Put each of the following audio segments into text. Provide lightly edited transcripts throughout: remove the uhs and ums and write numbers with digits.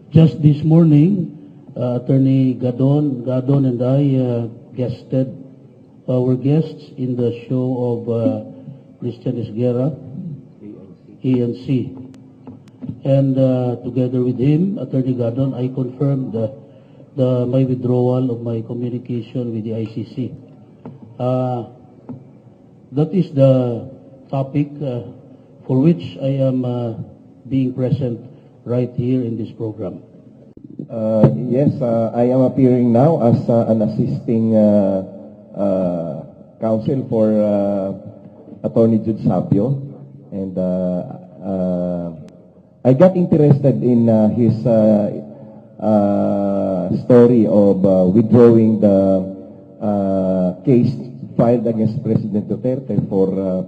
Just this morning, Attorney Gadon and I guested our guests in the show of Christian Esguerra, ANC. And together with him, Attorney Gadon, I confirmed my withdrawal of my communication with the ICC. That is the topic for which I am being present right here in this program. Yes, I am appearing now as an assisting counsel for Attorney JUDE SABIO, and I got interested in his story of withdrawing the case filed against President Duterte for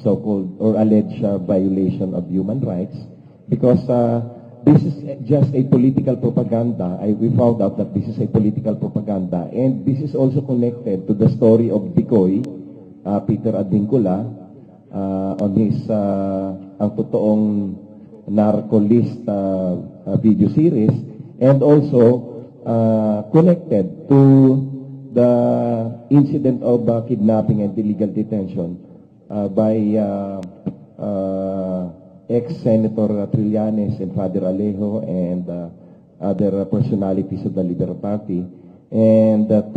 so-called or alleged violation of human rights, because this is just a political propaganda. We found out that this is a political propaganda, and this is also connected to the story of Bicoy, Peter Advincula, on his ang totoong narco list video series, and also connected to the incident of kidnapping and illegal detention by ex-Senator Trillanes and Father Alejo and other personalities of the Liberal Party, and that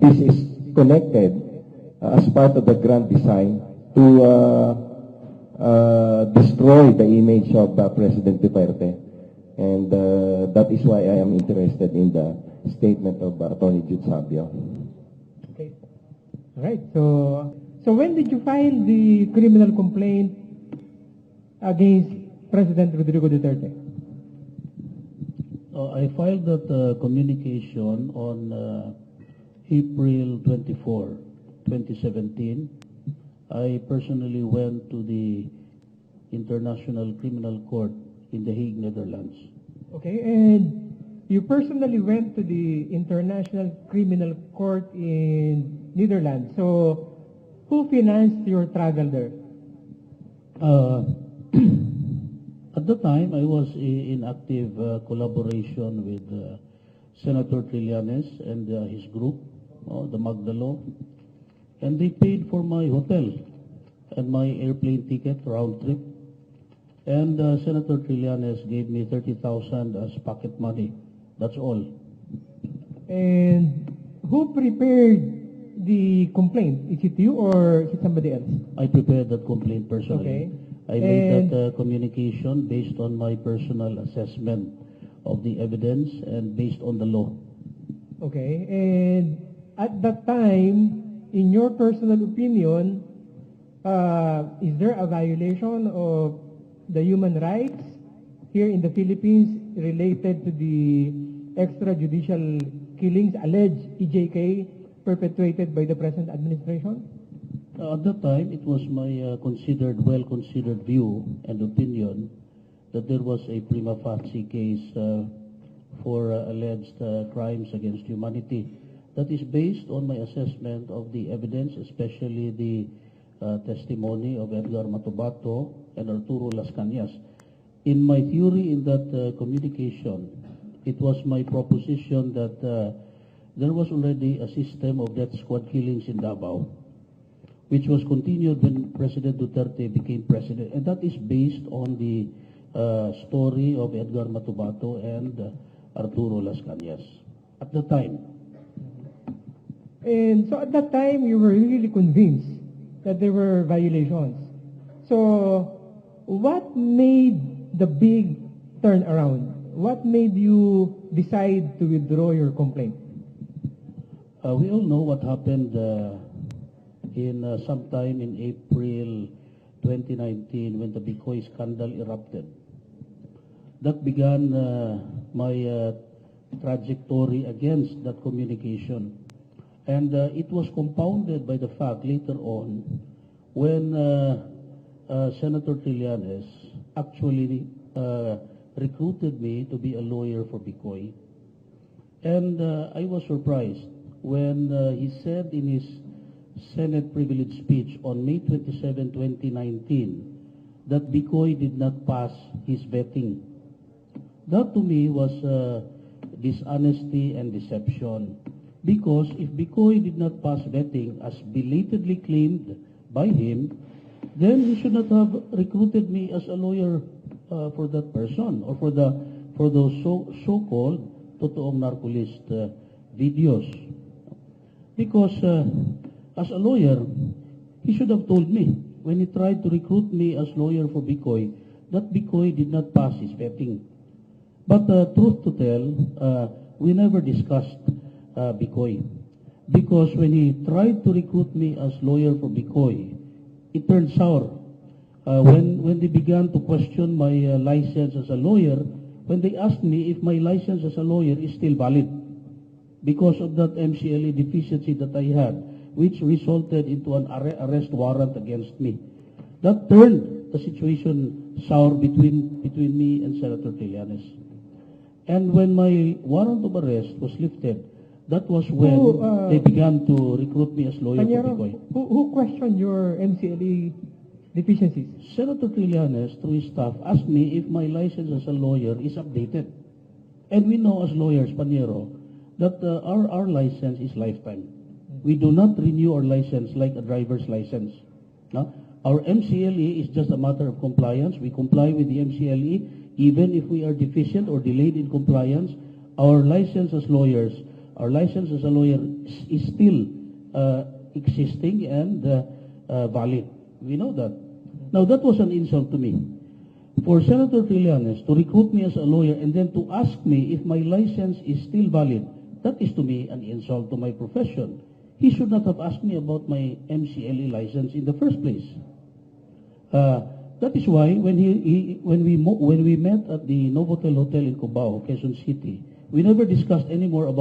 this is connected as part of the grand design to destroy the image of President Duterte, and that is why I am interested in the statement of Attorney JUDE SABIO. Okay. All right. So when did you file the criminal complaint against President Rodrigo Duterte? I filed that communication on April 24, 2017. I personally went to the International Criminal Court in The Hague, Netherlands. Okay, and you personally went to the International Criminal Court in Netherlands. So who financed your travel there? At the time, I was in active collaboration with Senator Trillanes and his group, the Magdalo, and they paid for my hotel and my airplane ticket round trip. And Senator Trillanes gave me 30,000 as pocket money. That's all. And who prepared the complaint? Is it you or is it somebody else? I prepared that complaint personally. Okay. I made that communication based on my personal assessment of the evidence and based on the law. Okay. And at that time, in your personal opinion, is there a violation of the human rights here in the Philippines related to the extrajudicial killings, alleged EJK, perpetuated by the present administration? At that time, it was my well-considered view and opinion that there was a prima facie case for alleged crimes against humanity. That is based on my assessment of the evidence, especially the testimony of Edgar Matubato and Arturo Las Cañas. In my theory in that communication, it was my proposition that there was already a system of death squad killings in Davao, which was continued when President Duterte became president. And that is based on the story of Edgar Matubato and Arturo Las Cañas at the time. And so at that time, you were really convinced that there were violations. So what made the big turnaround? What made you decide to withdraw your complaint? We all know what happened in sometime in April 2019 when the Bicoy scandal erupted. That began my trajectory against that communication. And it was compounded by the fact later on when Senator Trillanes actually recruited me to be a lawyer for Bicoy. And I was surprised when he said in his Senate privilege speech on May 27, 2019, that Bicoy did not pass his vetting. That to me was dishonesty and deception. Because if Bicoy did not pass vetting as belatedly claimed by him, then he should not have recruited me as a lawyer for that person or for those so-called totoong narcolist videos. Because as a lawyer, he should have told me when he tried to recruit me as lawyer for Bicoy that Bicoy did not pass his vetting. But truth to tell, we never discussed Bicoy. Because when he tried to recruit me as lawyer for Bicoy, it turned sour. When they began to question my license as a lawyer, when they asked me if my license as a lawyer is still valid, because of that MCLE deficiency that I had, which resulted into an arrest warrant against me. That turned the situation sour between me and Senator Trillanes. And when my warrant of arrest was lifted, that was when they began to recruit me as lawyer for Bicoy. Who questioned your MCLE deficiencies? Senator Trillanes, through his staff, asked me if my license as a lawyer is updated. And we know as lawyers, Paniero, that our license is lifetime. We do not renew our license like a driver's license. No? Our MCLE is just a matter of compliance. We comply with the MCLE. Even if we are deficient or delayed in compliance, our license as lawyers, our license as a lawyer is still existing and valid. We know that. Now, that was an insult to me. For Senator Trillanes to recruit me as a lawyer and then to ask me if my license is still valid, that is to me an insult to my profession. He should not have asked me about my MCLE license in the first place. That is why when we met at the Novotel Hotel in Cubao, Quezon City, we never discussed any more about